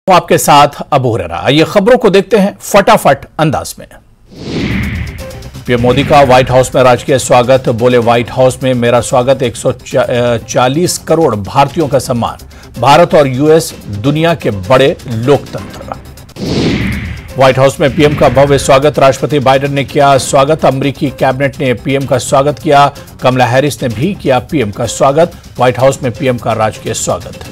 आपके साथ अबू हुरैरा। आइए खबरों को देखते हैं फटाफट अंदाज में। पीएम मोदी का व्हाइट हाउस में राजकीय स्वागत। बोले, व्हाइट हाउस में मेरा स्वागत। 140 करोड़ भारतीयों का सम्मान। भारत और यूएस दुनिया के बड़े लोकतंत्र। व्हाइट हाउस में पीएम का भव्य स्वागत। राष्ट्रपति बाइडेन ने किया स्वागत। अमेरिकी कैबिनेट ने पीएम का स्वागत किया। कमला हैरिस ने भी किया पीएम का स्वागत। व्हाइट हाउस में पीएम का राजकीय स्वागत।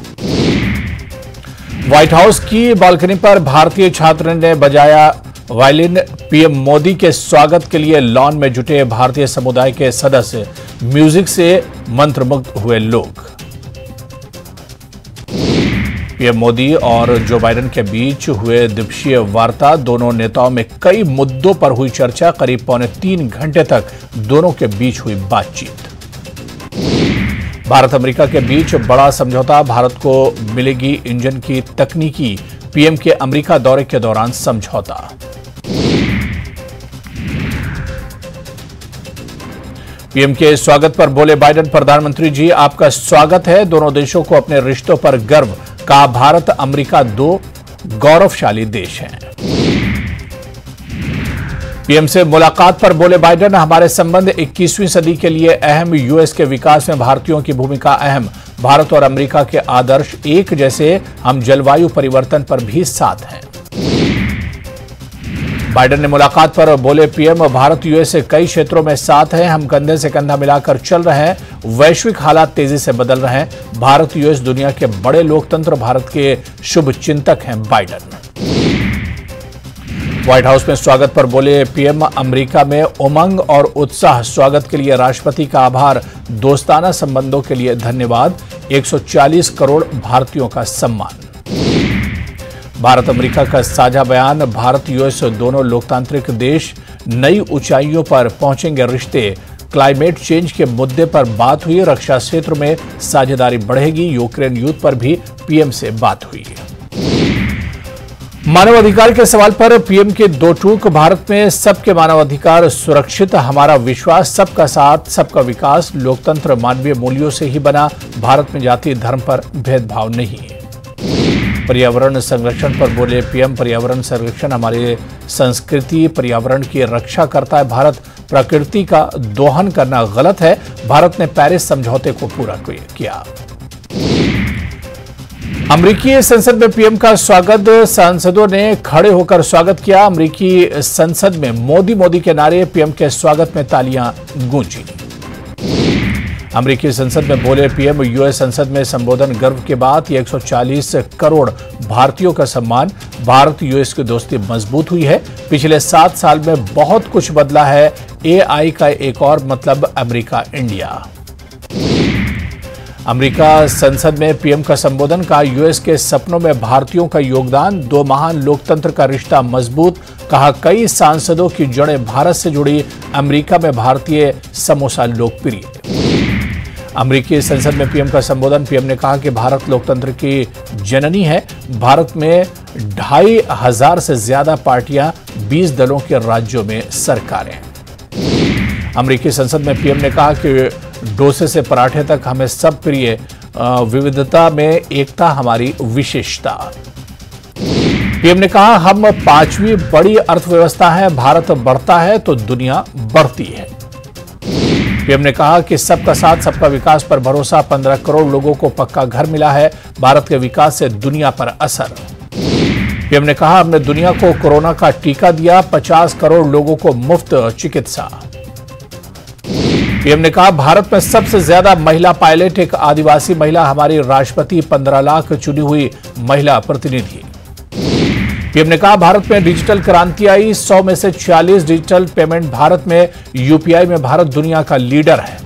व्हाइट हाउस की बालकनी पर भारतीय छात्र ने बजाया वायलिन। पीएम मोदी के स्वागत के लिए लॉन में जुटे भारतीय समुदाय के सदस्य। म्यूजिक से मंत्रमुग्ध हुए लोग। पीएम मोदी और जो बाइडेन के बीच हुए द्विपक्षीय वार्ता। दोनों नेताओं में कई मुद्दों पर हुई चर्चा। करीब 3.25 घंटे तक दोनों के बीच हुई बातचीत। भारत अमेरिका के बीच बड़ा समझौता। भारत को मिलेगी इंजन की तकनीकी। पीएम के अमेरिका दौरे के दौरान समझौता। पीएम के स्वागत पर बोले बाइडेन, प्रधानमंत्री जी आपका स्वागत है। दोनों देशों को अपने रिश्तों पर गर्व। कहा, भारत अमेरिका दो गौरवशाली देश हैं। पीएम से मुलाकात पर बोले बाइडेन, हमारे संबंध 21वीं सदी के लिए अहम। यूएस के विकास में भारतीयों की भूमिका अहम। भारत और अमेरिका के आदर्श एक जैसे। हम जलवायु परिवर्तन पर भी साथ हैं। बाइडेन ने मुलाकात पर बोले पीएम, भारत यूएस से कई क्षेत्रों में साथ है। हम कंधे से कंधा मिलाकर चल रहे हैं। वैश्विक हालात तेजी से बदल रहे हैं। भारत यूएस दुनिया के बड़े लोकतंत्र। भारत के शुभ चिंतक हैं बाइडेन। व्हाइट हाउस में स्वागत पर बोले पीएम, अमेरिका में उमंग और उत्साह। स्वागत के लिए राष्ट्रपति का आभार। दोस्ताना संबंधों के लिए धन्यवाद। 140 करोड़ भारतीयों का सम्मान। भारत अमेरिका का साझा बयान। भारत यूएस दोनों लोकतांत्रिक देश। नई ऊंचाइयों पर पहुंचेंगे रिश्ते। क्लाइमेट चेंज के मुद्दे पर बात हुई। रक्षा क्षेत्र में साझेदारी बढ़ेगी। यूक्रेन युद्ध पर भी पीएम से बात हुई। मानवाधिकार के सवाल पर पीएम के दो टूक। भारत में सबके मानवाधिकार सुरक्षित। हमारा विश्वास सबका साथ सबका विकास। लोकतंत्र मानवीय मूल्यों से ही बना। भारत में जाति धर्म पर भेदभाव नहीं। पर्यावरण संरक्षण पर बोले पीएम, पर्यावरण संरक्षण हमारी संस्कृति। पर्यावरण की रक्षा करता है भारत। प्रकृति का दोहन करना गलत है। भारत ने पेरिस समझौते को पूरा किया। अमेरिकी संसद में पीएम का स्वागत। सांसदों ने खड़े होकर स्वागत किया। अमेरिकी संसद में मोदी मोदी के नारे। पीएम के स्वागत में तालियां गूंजी। अमेरिकी संसद में बोले पीएम, यूएस संसद में संबोधन गर्व की बात। 140 करोड़ भारतीयों का सम्मान। भारत यूएस की दोस्ती मजबूत हुई है। पिछले 7 साल में बहुत कुछ बदला है। एआई का एक और मतलब अमेरिका इंडिया। अमेरिका संसद में पीएम का संबोधन। का यूएस के सपनों में भारतीयों का योगदान। दो महान लोकतंत्र का रिश्ता मजबूत। कहा, कई सांसदों की जड़ें भारत से जुड़ी। अमेरिका में भारतीय समोसा लोकप्रिय। अमेरिकी संसद में पीएम का संबोधन। पीएम ने कहा कि भारत लोकतंत्र की जननी है। भारत में 2500 से ज्यादा पार्टियां, 20 दलों के राज्यों में सरकारें। अमेरिकी संसद में पीएम ने कहा कि डोसे से पराठे तक हमें सब प्रिय। विविधता में एकता हमारी विशेषता। पीएम ने कहा, हम 5वीं बड़ी अर्थव्यवस्था है। भारत बढ़ता है तो दुनिया बढ़ती है। पीएम ने कहा कि सबका साथ सबका विकास पर भरोसा। 15 करोड़ लोगों को पक्का घर मिला है। भारत के विकास से दुनिया पर असर। पीएम ने कहा, हमने दुनिया को कोरोना का टीका दिया। 50 करोड़ लोगों को मुफ्त चिकित्सा। पीएम ने कहा, भारत में सबसे ज्यादा महिला पायलट एक आदिवासी महिला। हमारी राष्ट्रपति 15 लाख चुनी हुई महिला प्रतिनिधि। पीएम ने कहा, भारत में डिजिटल क्रांति आई। 100 में से 46 डिजिटल पेमेंट भारत में। यूपीआई में भारत दुनिया का लीडर है।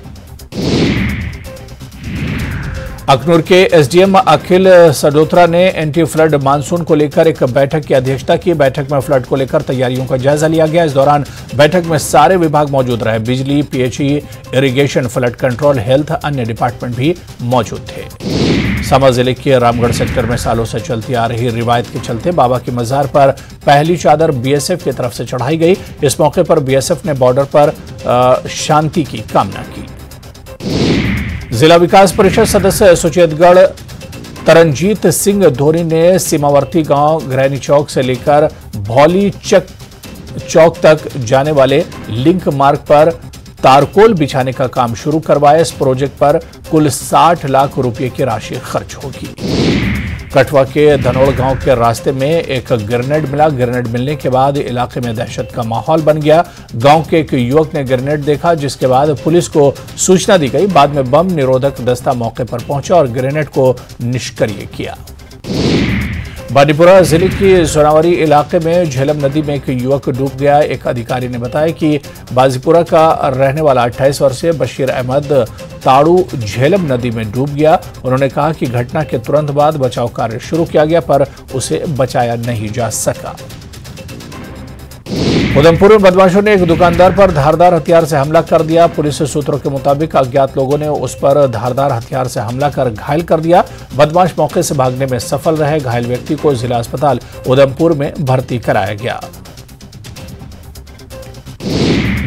अखनूर के एसडीएम अखिल सडोत्रा ने एंटी फ्लड मानसून को लेकर एक बैठक की अध्यक्षता की। बैठक में फ्लड को लेकर तैयारियों का जायजा लिया गया। इस दौरान बैठक में सारे विभाग मौजूद रहे। बिजली, PHE, irrigation, flood control, health, अन्य डिपार्टमेंट भी मौजूद थे। सामा जिले के रामगढ़ सेक्टर में सालों से चलती आ रही रिवायत के चलते बाबा की मजार पर पहली चादर बीएसएफ की तरफ से चढ़ाई गई। इस मौके पर बीएसएफ ने बॉर्डर पर शांति की कामना की। जिला विकास परिषद सदस्य सुचेतगढ़ तरनजीत सिंह धोनी ने सीमावर्ती गांव ग्रैनी चौक से लेकर भौली चौक तक जाने वाले लिंक मार्ग पर तारकोल बिछाने का काम शुरू करवाया। इस प्रोजेक्ट पर कुल 60 लाख रुपए की राशि खर्च होगी। कठवा के धनोड़ गांव के रास्ते में एक ग्रेनेड मिला। ग्रेनेड मिलने के बाद इलाके में दहशत का माहौल बन गया। गांव के एक युवक ने ग्रेनेड देखा, जिसके बाद पुलिस को सूचना दी गई। बाद में बम निरोधक दस्ता मौके पर पहुंचा और ग्रेनेड को निष्क्रिय किया। बांदीपुरा जिले के सोनावरी इलाके में झेलम नदी में एक युवक डूब गया। एक अधिकारी ने बताया कि बाजीपुरा का रहने वाला 28 वर्षीय बशीर अहमद ताड़ू झेलम नदी में डूब गया। उन्होंने कहा कि घटना के तुरंत बाद बचाव कार्य शुरू किया गया, पर उसे बचाया नहीं जा सका। उधमपुर में बदमाशों ने एक दुकानदार पर धारदार हथियार से हमला कर दिया। पुलिस सूत्रों के मुताबिक अज्ञात लोगों ने उस पर धारदार हथियार से हमला कर घायल कर दिया। बदमाश मौके से भागने में सफल रहे। घायल व्यक्ति को जिला अस्पताल उधमपुर में भर्ती कराया गया।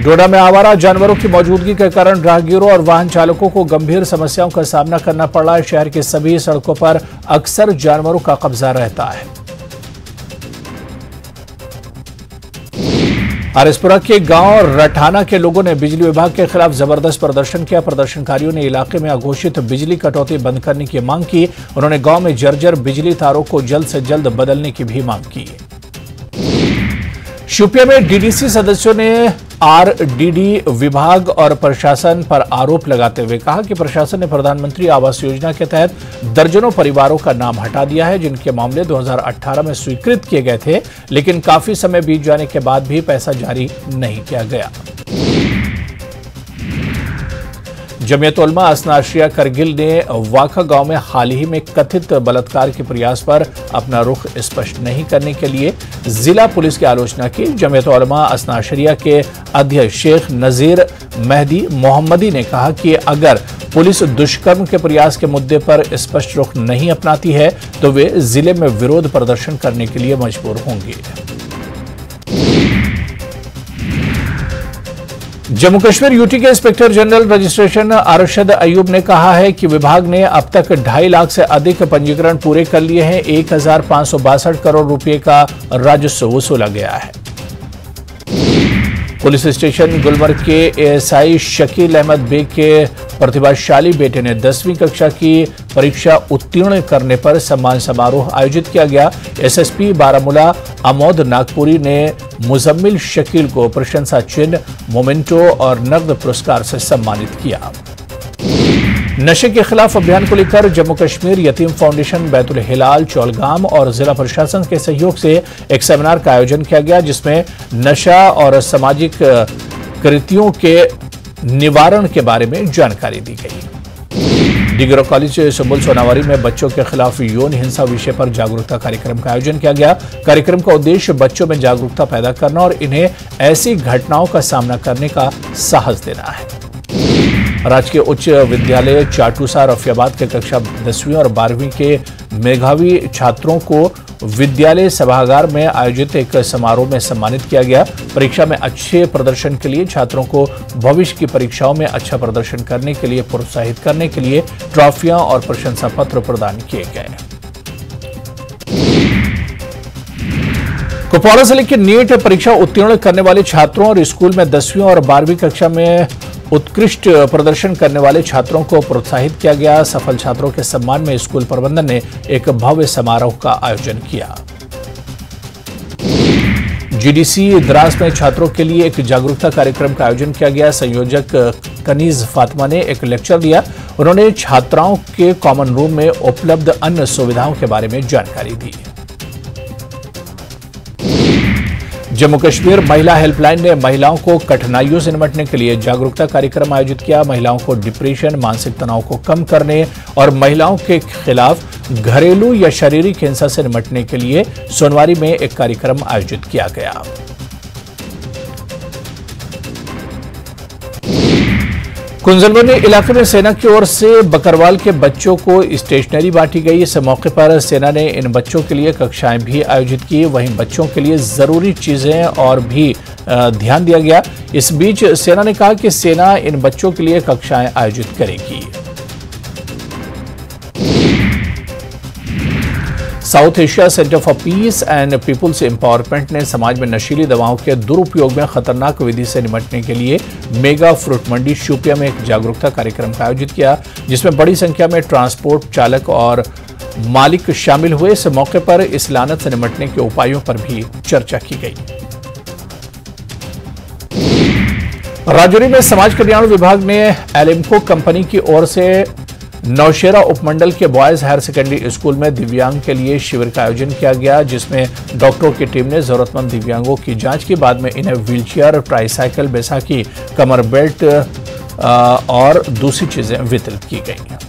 डोडा में आवारा जानवरों की मौजूदगी के कारण राहगीरों और वाहन चालकों को गंभीर समस्याओं का सामना करना पड़ रहा है। शहर की सभी सड़कों पर अक्सर जानवरों का कब्जा रहता है। आरएसपुरा के गांव रठाना के लोगों ने बिजली विभाग के खिलाफ जबरदस्त प्रदर्शन किया। प्रदर्शनकारियों ने इलाके में अघोषित बिजली कटौती बंद करने की मांग की। उन्होंने गांव में जर्जर बिजली तारों को जल्द से जल्द बदलने की भी मांग की। शोपियां में डीडीसी सदस्यों ने आरडीडी विभाग और प्रशासन पर आरोप लगाते हुए कहा कि प्रशासन ने प्रधानमंत्री आवास योजना के तहत दर्जनों परिवारों का नाम हटा दिया है, जिनके मामले 2018 में स्वीकृत किए गए थे, लेकिन काफी समय बीत जाने के बाद भी पैसा जारी नहीं किया गया। जमियत उलमा असनाशिया करगिल ने वाखा गांव में हाल ही में कथित बलात्कार के प्रयास पर अपना रुख स्पष्ट नहीं करने के लिए जिला पुलिस की आलोचना की। जमियत उलमा असनाशिया के अध्यक्ष शेख नजीर मेहदी मोहम्मदी ने कहा कि अगर पुलिस दुष्कर्म के प्रयास के मुद्दे पर स्पष्ट रुख नहीं अपनाती है तो वे जिले में विरोध प्रदर्शन करने के लिए मजबूर होंगे। जम्मू कश्मीर यूटी के inspector general registration Arshad Ayub ने कहा है कि विभाग ने अब तक 2.5 लाख से अधिक पंजीकरण पूरे कर लिए हैं। 1562 करोड़ रुपए का राजस्व वसूला गया है। पुलिस स्टेशन गुलमर्ग के एएसआई शकील अहमद बेग के प्रतिभाशाली बेटे ने 10वीं कक्षा की परीक्षा उत्तीर्ण करने पर सम्मान समारोह आयोजित किया गया। एसएसपी बारामूला अमोद नागपुरी ने मुजम्मिल शकील को प्रशंसा चिन्ह, मोमेंटो और नकद पुरस्कार से सम्मानित किया। नशे के खिलाफ अभियान को लेकर जम्मू कश्मीर यतीम फाउंडेशन, बैतुल हिलाल, चौलगाम और जिला प्रशासन के सहयोग से एक सेमिनार का आयोजन किया गया, जिसमें नशा और सामाजिक कृतियों के निवारण के बारे में जानकारी दी गई। डिग्री कॉलेज सुंबुल सोनावरी में बच्चों के खिलाफ यौन हिंसा विषय पर जागरूकता कार्यक्रम का आयोजन किया गया। कार्यक्रम का उद्देश्य बच्चों में जागरूकता पैदा करना और इन्हें ऐसी घटनाओं का सामना करने का साहस देना है। राजकीय उच्च विद्यालय चाटूसा रफियाबाद के कक्षा 10वीं और 12वीं के मेधावी छात्रों को विद्यालय सभागार में आयोजित एक समारोह में सम्मानित किया गया। परीक्षा में अच्छे प्रदर्शन के लिए छात्रों को भविष्य की परीक्षाओं में अच्छा प्रदर्शन करने के लिए प्रोत्साहित करने के लिए ट्रॉफियां और प्रशंसा पत्र प्रदान किए गए। कुपवाड़ा जिले के नीट परीक्षा उत्तीर्ण करने वाले छात्रों और स्कूल में 10वीं और 12वीं कक्षा में उत्कृष्ट प्रदर्शन करने वाले छात्रों को प्रोत्साहित किया गया। सफल छात्रों के सम्मान में स्कूल प्रबंधन ने एक भव्य समारोह का आयोजन किया। जीडीसी द्रास में छात्रों के लिए एक जागरूकता कार्यक्रम का आयोजन किया गया। संयोजक कनीज फातिमा ने एक लेक्चर दिया। उन्होंने छात्राओं के कॉमन रूम में उपलब्ध अन्य सुविधाओं के बारे में जानकारी दी। जम्मू कश्मीर महिला हेल्पलाइन ने महिलाओं को कठिनाइयों से निपटने के लिए जागरूकता कार्यक्रम आयोजित किया। महिलाओं को डिप्रेशन, मानसिक तनाव को कम करने और महिलाओं के खिलाफ घरेलू या शारीरिक हिंसा से निपटने के लिए सोनवारी में एक कार्यक्रम आयोजित किया गया। कुंजलबनी इलाके में सेना की ओर से बकरवाल के बच्चों को स्टेशनरी बांटी गई। इस मौके पर सेना ने इन बच्चों के लिए कक्षाएं भी आयोजित की। वहीं बच्चों के लिए जरूरी चीजें और भी ध्यान दिया गया। इस बीच सेना ने कहा कि सेना इन बच्चों के लिए कक्षाएं आयोजित करेगी। South Asia Centre for Peace and People's Empowerment ने समाज में नशीली दवाओं के दुरुपयोग में खतरनाक विधि से निपटने के लिए मेगा फ्रूट मंडी शोपियां में एक जागरूकता कार्यक्रम का आयोजित किया, जिसमें बड़ी संख्या में ट्रांसपोर्ट चालक और मालिक शामिल हुए। इस मौके पर इस लानत से निपटने के उपायों पर भी चर्चा की गई। राजौरी में समाज कल्याण विभाग ने एलिम्को कंपनी की ओर से नौशेरा उपमंडल के बॉयज हायर सेकेंडरी स्कूल में दिव्यांग के लिए शिविर का आयोजन किया गया, जिसमें डॉक्टरों की टीम ने जरूरतमंद दिव्यांगों की जांच के बाद में इन्हें व्हीलचेयर, ट्राईसाइकिल, बैसाखी, कमर बेल्ट और दूसरी चीजें वितरित की गई।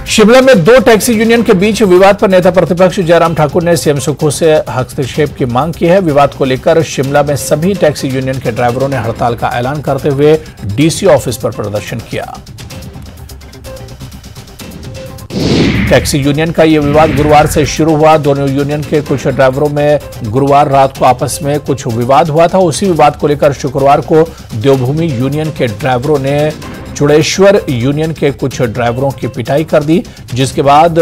शिमला में दो टैक्सी यूनियन के बीच विवाद पर नेता प्रतिपक्ष जयराम ठाकुर ने सीएम सुक्खू से हस्तक्षेप की मांग की है। विवाद को लेकर शिमला में सभी टैक्सी यूनियन के ड्राइवरों ने हड़ताल का ऐलान करते हुए डीसी ऑफिस पर प्रदर्शन किया। टैक्सी यूनियन का यह विवाद गुरुवार से शुरू हुआ। दोनों यूनियन के कुछ ड्राइवरों में गुरुवार रात को आपस में कुछ विवाद हुआ था। उसी विवाद को लेकर शुक्रवार को देवभूमि यूनियन के ड्राइवरों ने चुड़ेश्वर यूनियन के कुछ ड्राइवरों की पिटाई कर दी, जिसके बाद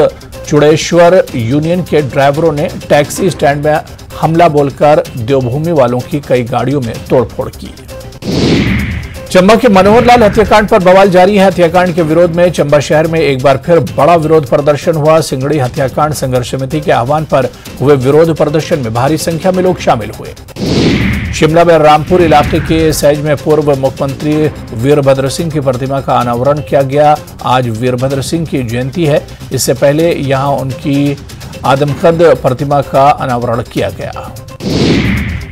चुड़ेश्वर यूनियन के ड्राइवरों ने टैक्सी स्टैंड में हमला बोलकर देवभूमि वालों की कई गाड़ियों में तोड़फोड़ की। चंबा के मनोहर लाल हत्याकांड पर बवाल जारी है। हत्याकांड के विरोध में चंबा शहर में एक बार फिर बड़ा विरोध प्रदर्शन हुआ। सिंगड़ी हत्याकांड संघर्ष समिति के आह्वान पर हुए विरोध प्रदर्शन में भारी संख्या में लोग शामिल हुए। शिमला में रामपुर इलाके के सैज में पूर्व मुख्यमंत्री वीरभद्र सिंह की प्रतिमा का अनावरण किया गया। आज वीरभद्र सिंह की जयंती है। इससे पहले यहां उनकी आदमकद प्रतिमा का अनावरण किया गया।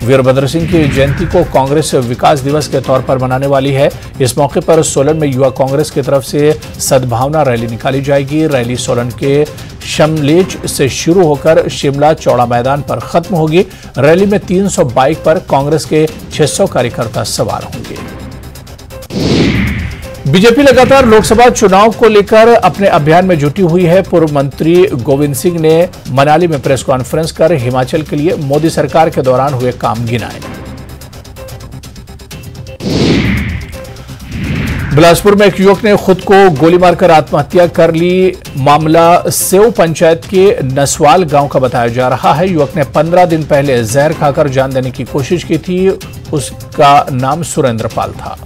वीरभद्र सिंह की जयंती को कांग्रेस विकास दिवस के तौर पर मनाने वाली है। इस मौके पर सोलन में युवा कांग्रेस की तरफ से सद्भावना रैली निकाली जाएगी। रैली सोलन के शमलेच से शुरू होकर शिमला चौड़ा मैदान पर खत्म होगी। रैली में 300 बाइक पर कांग्रेस के 600 कार्यकर्ता सवार होंगे। बीजेपी लगातार लोकसभा चुनाव को लेकर अपने अभियान में जुटी हुई है। पूर्व मंत्री गोविंद सिंह ने मनाली में प्रेस कॉन्फ्रेंस कर हिमाचल के लिए मोदी सरकार के दौरान हुए काम गिनाए। बिलासपुर में एक युवक ने खुद को गोली मारकर आत्महत्या कर ली। मामला सेव पंचायत के नसवाल गांव का बताया जा रहा है। युवक ने 15 दिन पहले जहर खाकर जान देने की कोशिश की थी। उसका नाम सुरेंद्र पाल था।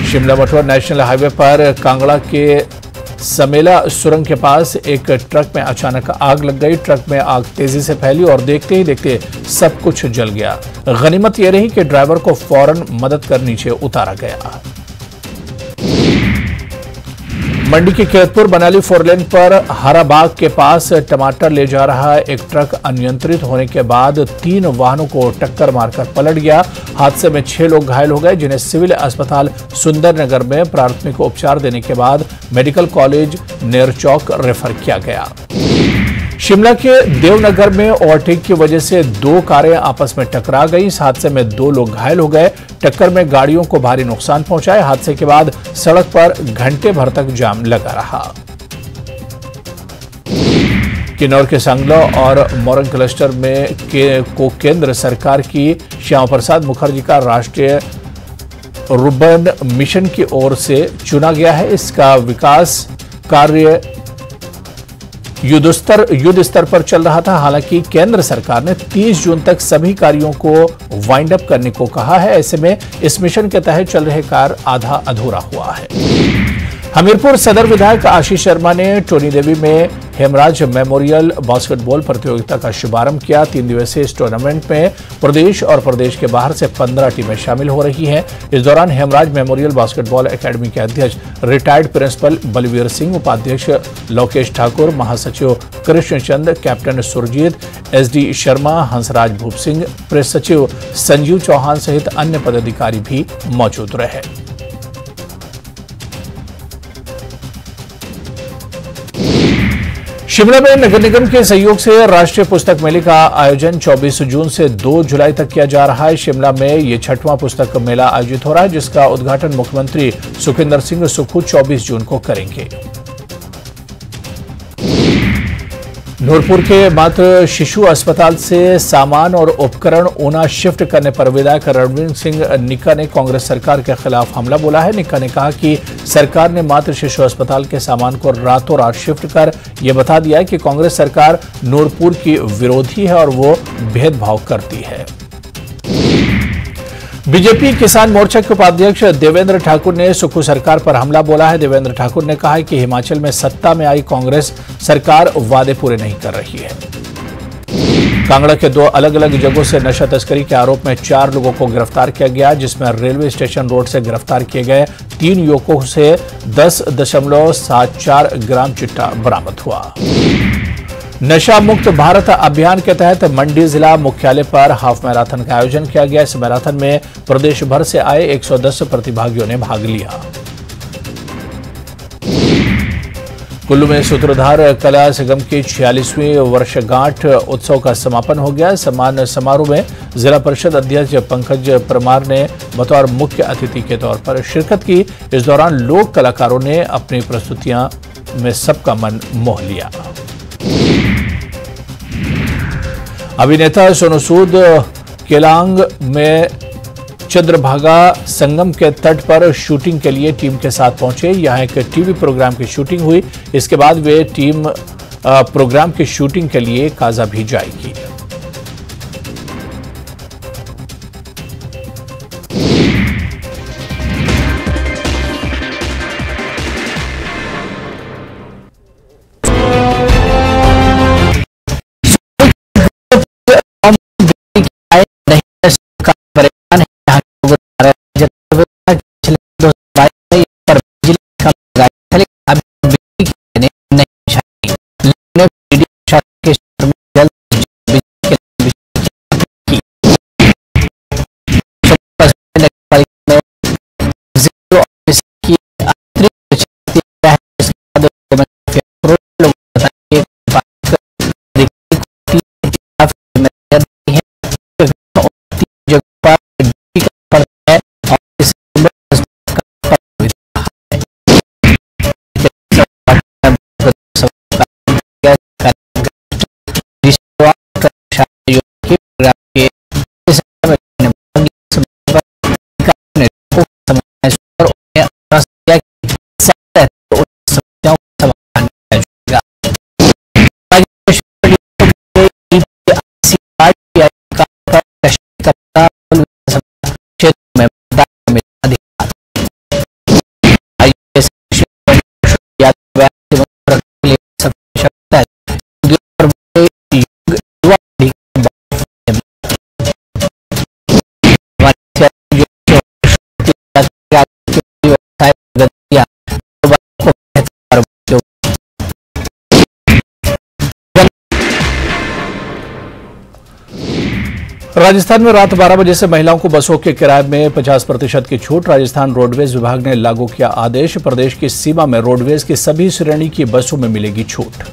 शिमला मठुआ नेशनल हाईवे पर कांगड़ा के समेला सुरंग के पास एक ट्रक में अचानक आग लग गई। ट्रक में आग तेजी से फैली और देखते ही देखते सब कुछ जल गया। गनीमत यह रही कि ड्राइवर को फौरन मदद कर नीचे उतारा गया। मंडी के केतपुर बनाली 4 लेन पर हराबाग के पास टमाटर ले जा रहा एक ट्रक अनियंत्रित होने के बाद 3 वाहनों को टक्कर मारकर पलट गया। हादसे में 6 लोग घायल हो गए, जिन्हें सिविल अस्पताल सुंदरनगर में प्राथमिक उपचार देने के बाद मेडिकल कॉलेज नेरचौक रेफर किया गया। शिमला के देवनगर में ओवरटेक की वजह से 2 कारें आपस में टकरा गई। इस हादसे में 2 लोग घायल हो गए। टक्कर में गाड़ियों को भारी नुकसान पहुंचा है। हादसे के बाद सड़क पर घंटे भर तक जाम लगा रहा। किन्नौर के सांगला और मोरंग क्लस्टर में को केंद्र सरकार की श्यामा प्रसाद मुखर्जी का राष्ट्रीय रुर्बन मिशन की ओर से चुना गया है। इसका विकास कार्य युद्ध स्तर पर चल रहा था। हालांकि केंद्र सरकार ने 30 जून तक सभी कार्यों को वाइंड अप करने को कहा है। ऐसे में इस मिशन के तहत चल रहे कार्य आधा अधूरा हुआ है। हमीरपुर सदर विधायक आशीष शर्मा ने टोनी देवी में हेमराज मेमोरियल बास्केटबॉल प्रतियोगिता का शुभारंभ किया। 3 दिवसीय इस टूर्नामेंट में प्रदेश और प्रदेश के बाहर से 15 टीमें शामिल हो रही हैं। इस दौरान हेमराज मेमोरियल बास्केटबॉल एकेडमी के अध्यक्ष रिटायर्ड प्रिंसिपल बलवीर सिंह, उपाध्यक्ष लोकेश ठाकुर, महासचिव कृष्णचंद, कैप्टन सुरजीत, SD शर्मा, हंसराज भूप सिंह, प्रेस सचिव संजीव चौहान सहित अन्य पदाधिकारी भी मौजूद रहे। शिमला में नगर निगम के सहयोग से राष्ट्रीय पुस्तक मेले का आयोजन 24 जून से 2 जुलाई तक किया जा रहा है। शिमला में ये 6वां पुस्तक मेला आयोजित हो रहा है, जिसका उद्घाटन मुख्यमंत्री सुखविंदर सिंह सुक्खू 24 जून को करेंगे। नूरपुर के मातृ शिशु अस्पताल से सामान और उपकरण ऊना शिफ्ट करने पर विधायक रणवीर सिंह निक्का ने कांग्रेस सरकार के खिलाफ हमला बोला है। निक्का ने कहा कि सरकार ने मातृ शिशु अस्पताल के सामान को रातों रात शिफ्ट कर यह बता दिया है कि कांग्रेस सरकार नूरपुर की विरोधी है और वो भेदभाव करती है। बीजेपी किसान मोर्चा के उपाध्यक्ष देवेंद्र ठाकुर ने सुक्खू सरकार पर हमला बोला है। देवेंद्र ठाकुर ने कहा है कि हिमाचल में सत्ता में आई कांग्रेस सरकार वादे पूरे नहीं कर रही है। कांगड़ा के 2 अलग अलग जगहों से नशा तस्करी के आरोप में 4 लोगों को गिरफ्तार किया गया, जिसमें रेलवे स्टेशन रोड से गिरफ्तार किए गए 3 युवकों से 10.74 ग्राम चिट्टा बरामद हुआ। नशा मुक्त भारत अभियान के तहत मंडी जिला मुख्यालय पर हाफ मैराथन का आयोजन किया गया। इस मैराथन में प्रदेश भर से आए 110 प्रतिभागियों ने भाग लिया। कुल्लू में सूत्रधार कला संगम की 46वीं वर्षगांठ उत्सव का समापन हो गया। सम्मान समारोह में जिला परिषद अध्यक्ष पंकज परमार ने बतौर मुख्य अतिथि के तौर पर शिरकत की। इस दौरान लोक कलाकारों ने अपनी प्रस्तुतियां में सबका मन मोह लिया। अभिनेता सोनू सूद केलांग में चंद्रभागा संगम के तट पर शूटिंग के लिए टीम के साथ पहुंचे। यहां एक टीवी प्रोग्राम की शूटिंग हुई। इसके बाद वे टीम प्रोग्राम की शूटिंग के लिए काजा भी जाएगी। राजस्थान में रात 12 बजे से महिलाओं को बसों के किराए में 50% की छूट। राजस्थान रोडवेज विभाग ने लागू किया आदेश। प्रदेश की सीमा में रोडवेज की सभी श्रेणी की बसों में मिलेगी छूट।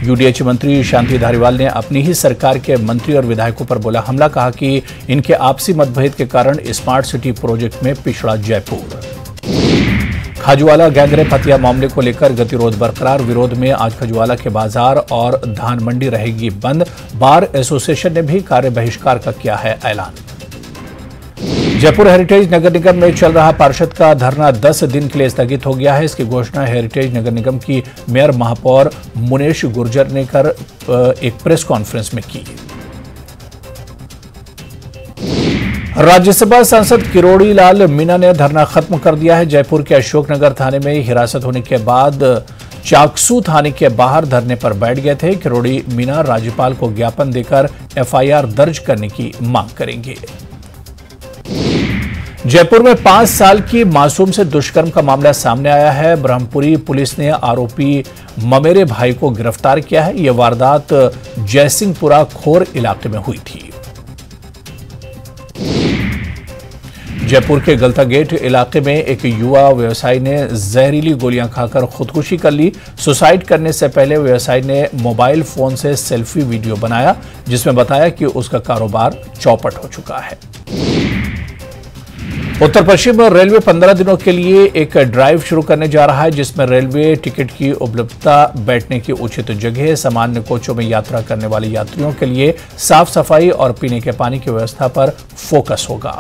यूडीएच मंत्री शांति धारीवाल ने अपनी ही सरकार के मंत्री और विधायकों पर बोला हमला। कहा कि इनके आपसी मतभेद के कारण स्मार्ट सिटी प्रोजेक्ट में पिछड़ा जयपुर। खजुवाला गैंगरेप हत्या मामले को लेकर गतिरोध बरकरार। विरोध में आज खजुवाला के बाजार और धान मंडी रहेगी बंद। बार एसोसिएशन ने भी कार्य बहिष्कार का किया है ऐलान। जयपुर हेरिटेज नगर निगम में चल रहा पार्षद का धरना 10 दिन के लिए स्थगित हो गया है। इसकी घोषणा हेरिटेज नगर निगम की मेयर महापौर मुनेश गुर्जर ने कर एक प्रेस कॉन्फ्रेंस में की। राज्यसभा सांसद किरोड़ी लाल मीणा ने धरना खत्म कर दिया है। जयपुर के अशोकनगर थाने में हिरासत होने के बाद चाकसू थाने के बाहर धरने पर बैठ गए थे। किरोड़ी मीणा राज्यपाल को ज्ञापन देकर एफआईआर दर्ज करने की मांग करेंगे। जयपुर में 5 साल की मासूम से दुष्कर्म का मामला सामने आया है। ब्रह्मपुरी पुलिस ने आरोपी ममेरे भाई को गिरफ्तार किया है। यह वारदात जयसिंहपुरा खोर इलाके में हुई थी। जयपुर के गलता गेट इलाके में एक युवा व्यवसायी ने जहरीली गोलियां खाकर खुदकुशी कर ली। सुसाइड करने से पहले व्यवसायी ने मोबाइल फोन से सेल्फी वीडियो बनाया, जिसमें बताया कि उसका कारोबार चौपट हो चुका है। उत्तर पश्चिम रेलवे 15 दिनों के लिए एक ड्राइव शुरू करने जा रहा है, जिसमें रेलवे टिकट की उपलब्धता, बैठने की उचित जगह, सामान्य कोचों में यात्रा करने वाले यात्रियों के लिए साफ सफाई और पीने के पानी की व्यवस्था पर फोकस होगा।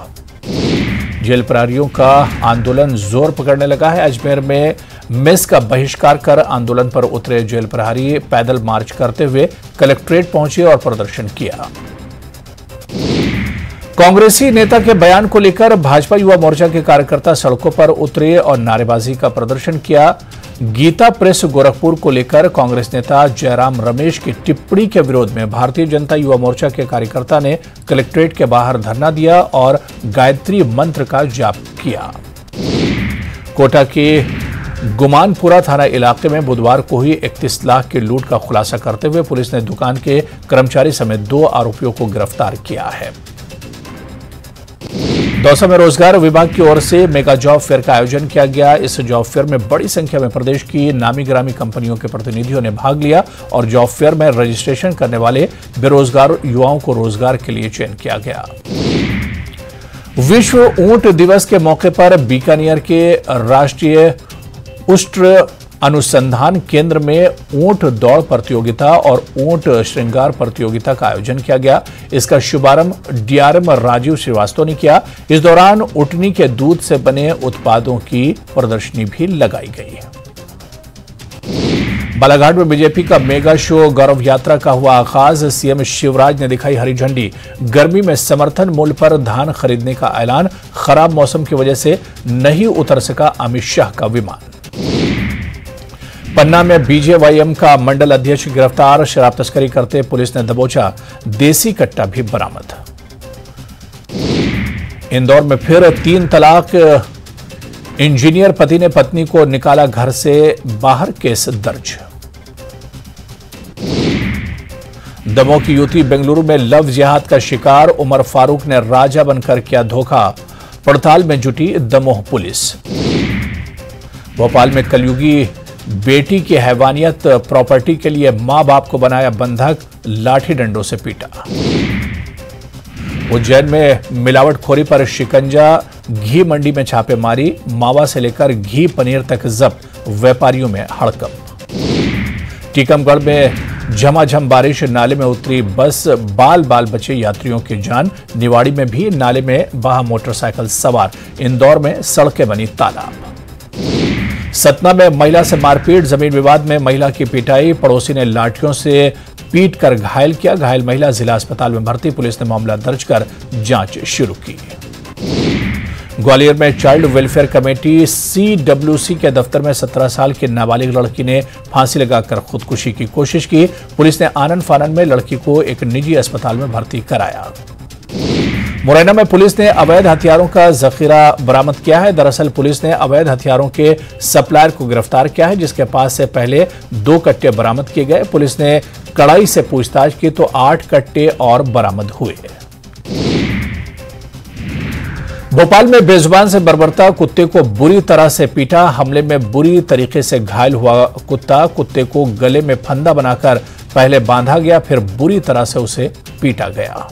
जेल प्रहरियों का आंदोलन जोर पकड़ने लगा है। अजमेर में मेस का बहिष्कार कर आंदोलन पर उतरे जेल प्रहरी पैदल मार्च करते हुए कलेक्ट्रेट पहुंचे और प्रदर्शन किया। कांग्रेसी नेता के बयान को लेकर भाजपा युवा मोर्चा के कार्यकर्ता सड़कों पर उतरे और नारेबाजी का प्रदर्शन किया। गीता प्रेस गोरखपुर को लेकर कांग्रेस नेता जयराम रमेश की टिप्पणी के विरोध में भारतीय जनता युवा मोर्चा के कार्यकर्ता ने कलेक्ट्रेट के बाहर धरना दिया और गायत्री मंत्र का जाप किया। कोटा के गुमानपुरा थाना इलाके में बुधवार को ही 31 लाख की लूट का खुलासा करते हुए पुलिस ने दुकान के कर्मचारी समेत 2 आरोपियों को गिरफ्तार किया है। दौसा में रोजगार विभाग की ओर से मेगा जॉब फेयर का आयोजन किया गया। इस जॉब फेयर में बड़ी संख्या में प्रदेश की नामी गिरामी कंपनियों के प्रतिनिधियों ने भाग लिया और जॉब फेयर में रजिस्ट्रेशन करने वाले बेरोजगार युवाओं को रोजगार के लिए चयन किया गया। विश्व ऊंट दिवस के मौके पर बीकानेर के राष्ट्रीय उष्ट्र अनुसंधान केंद्र में ऊंट दौड़ प्रतियोगिता और ऊंट श्रृंगार प्रतियोगिता का आयोजन किया गया। इसका शुभारंभ डीआरएम राजीव श्रीवास्तव ने किया। इस दौरान ऊंटनी के दूध से बने उत्पादों की प्रदर्शनी भी लगाई गई। बालाघाट में बीजेपी का मेगा शो गौरव यात्रा का हुआ आगाज। सीएम शिवराज ने दिखाई हरी झंडी। गर्मी में समर्थन मूल्य पर धान खरीदने का ऐलान। खराब मौसम की वजह से नहीं उतर सका अमित शाह का विमान। पन्ना में बीजेवाईएम का मंडल अध्यक्ष गिरफ्तार। शराब तस्करी करते पुलिस ने दबोचा। देसी कट्टा भी बरामद। इंदौर में फिर 3 तलाक। इंजीनियर पति ने पत्नी को निकाला घर से बाहर, केस दर्ज। दमोह की युवती बेंगलुरु में लव जिहाद का शिकार। उमर फारूक ने राजा बनकर किया धोखा। पड़ताल में जुटी दमोह पुलिस। भोपाल में कलयुगी बेटी की हैवानियत, प्रॉपर्टी के लिए मां बाप को बनाया बंधक, लाठी डंडों से पीटा। उज्जैन में मिलावटखोरी पर शिकंजा। घी मंडी में छापेमारी। मावा से लेकर घी पनीर तक जब्त। व्यापारियों में हड़कंप। टीकमगढ़ में झमाझम बारिश। नाले में उतरी बस, बाल बाल बचे यात्रियों की जान। निवाड़ी में भी नाले में बहा मोटरसाइकिल सवार। इंदौर में सड़कें बनी तालाब। सतना में महिला से मारपीट। जमीन विवाद में महिला की पिटाई। पड़ोसी ने लाठियों से पीट कर घायल किया। घायल महिला जिला अस्पताल में भर्ती। पुलिस ने मामला दर्ज कर जांच शुरू की। ग्वालियर में चाइल्ड वेलफेयर कमेटी CWC के दफ्तर में 17 साल की नाबालिग लड़की ने फांसी लगाकर खुदकुशी की कोशिश की। पुलिस ने आनन फानन में लड़की को एक निजी अस्पताल में भर्ती कराया। मुरैना में पुलिस ने अवैध हथियारों का जखीरा बरामद किया है। दरअसल पुलिस ने अवैध हथियारों के सप्लायर को गिरफ्तार किया है, जिसके पास से पहले 2 कट्टे बरामद किए गए। पुलिस ने कड़ाई से पूछताछ की तो 8 कट्टे और बरामद हुए। भोपाल में बेजुबान से बर्बरता। कुत्ते को बुरी तरह से पीटा। हमले में बुरी तरीके से घायल हुआ कुत्ता। कुत्ते को गले में फंदा बनाकर पहले बांधा गया, फिर बुरी तरह से उसे पीटा गया।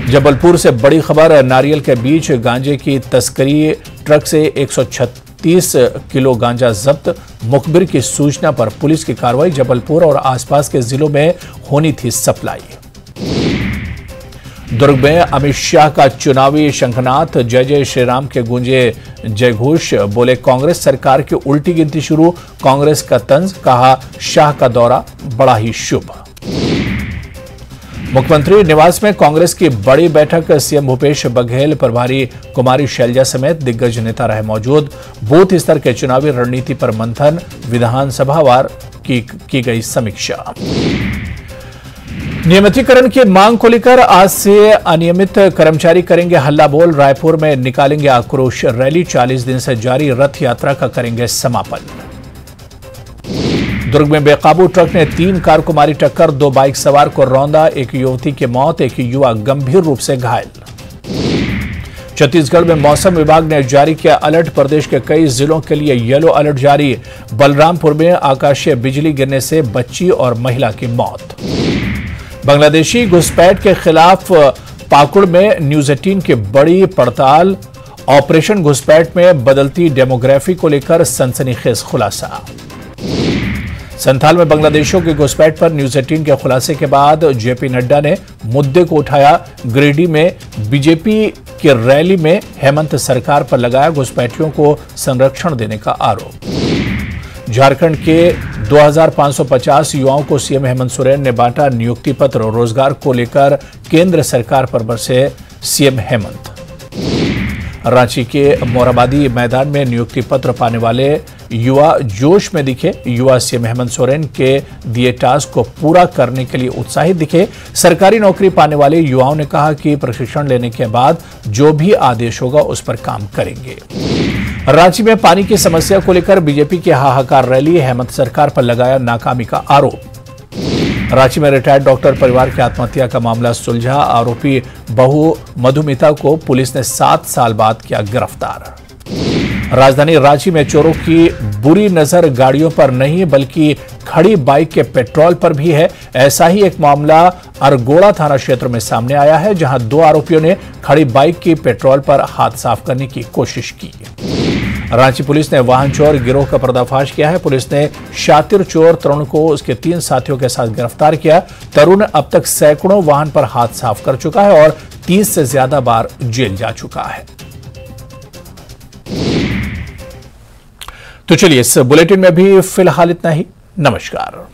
जबलपुर से बड़ी खबर। नारियल के बीच गांजे की तस्करी। ट्रक से 136 किलो गांजा जब्त। मुखबिर की सूचना पर पुलिस की कार्रवाई। जबलपुर और आसपास के जिलों में होनी थी सप्लाई। दुर्ग में अमित शाह का चुनावी शंखनाद। जय जय श्री राम के गूंजे जयघोष। बोले कांग्रेस सरकार की उल्टी गिनती शुरू। कांग्रेस का तंज। कहा शाह का दौरा बड़ा ही शुभ। मुख्यमंत्री निवास में कांग्रेस की बड़ी बैठक। सीएम भूपेश बघेल, प्रभारी कुमारी शैलजा समेत दिग्गज नेता रहे मौजूद। बूथ स्तर के चुनावी रणनीति पर मंथन। विधानसभावार की गई समीक्षा। नियमितीकरण की मांग को लेकर आज से अनियमित कर्मचारी करेंगे हल्ला बोल। रायपुर में निकालेंगे आक्रोश रैली। 40 दिन से जारी रथ यात्रा का करेंगे समापन। दुर्ग में बेकाबू ट्रक ने 3 कार को मारी टक्कर। 2 बाइक सवार को रौंदा। एक युवती की मौत, एक युवा गंभीर रूप से घायल। छत्तीसगढ़ में मौसम विभाग ने जारी किया अलर्ट। प्रदेश के कई जिलों के लिए येलो अलर्ट जारी। बलरामपुर में आकाशीय बिजली गिरने से बच्ची और महिला की मौत। बांग्लादेशी घुसपैठ के खिलाफ पाकुड़ में न्यूज 18 की बड़ी पड़ताल, ऑपरेशन घुसपैठ में बदलती डेमोग्राफी को लेकर सनसनीखेज खुलासा। संथाल में बांग्लादेशियों की घुसपैठ पर न्यूज 18 के खुलासे के बाद जेपी नड्डा ने मुद्दे को उठाया। गिरिडीह में बीजेपी की रैली में हेमंत सरकार पर लगाया घुसपैठियों को संरक्षण देने का आरोप। झारखंड के 2550 युवाओं को सीएम हेमंत सोरेन ने बांटा नियुक्ति पत्र। रोजगार को लेकर केंद्र सरकार पर बरसे सीएम हेमंत। रांची के मोराबादी मैदान में नियुक्ति पत्र पाने वाले युवा जोश में दिखे। युवा सीएम हेमंत सोरेन के दिए टास्क को पूरा करने के लिए उत्साहित दिखे। सरकारी नौकरी पाने वाले युवाओं ने कहा कि प्रशिक्षण लेने के बाद जो भी आदेश होगा उस पर काम करेंगे। रांची में पानी की समस्या को लेकर बीजेपी की हाहाकार रैली, हेमंत सरकार पर लगाया नाकामी का आरोप। रांची में रिटायर्ड डॉक्टर परिवार की आत्महत्या का मामला सुलझा। आरोपी बहू मधुमिता को पुलिस ने 7 साल बाद किया गिरफ्तार। राजधानी रांची में चोरों की बुरी नजर गाड़ियों पर नहीं बल्कि खड़ी बाइक के पेट्रोल पर भी है। ऐसा ही एक मामला अरगोड़ा थाना क्षेत्र में सामने आया है, जहां 2 आरोपियों ने खड़ी बाइक की पेट्रोल पर हाथ साफ करने की कोशिश की। रांची पुलिस ने वाहन चोर गिरोह का पर्दाफाश किया है। पुलिस ने शातिर चोर तरुण को उसके 3 साथियों के साथ गिरफ्तार किया। तरुण अब तक सैकड़ों वाहन पर हाथ साफ कर चुका है और 30 से ज्यादा बार जेल जा चुका है। तो चलिए, इस बुलेटिन में भी फिलहाल इतना ही। नमस्कार।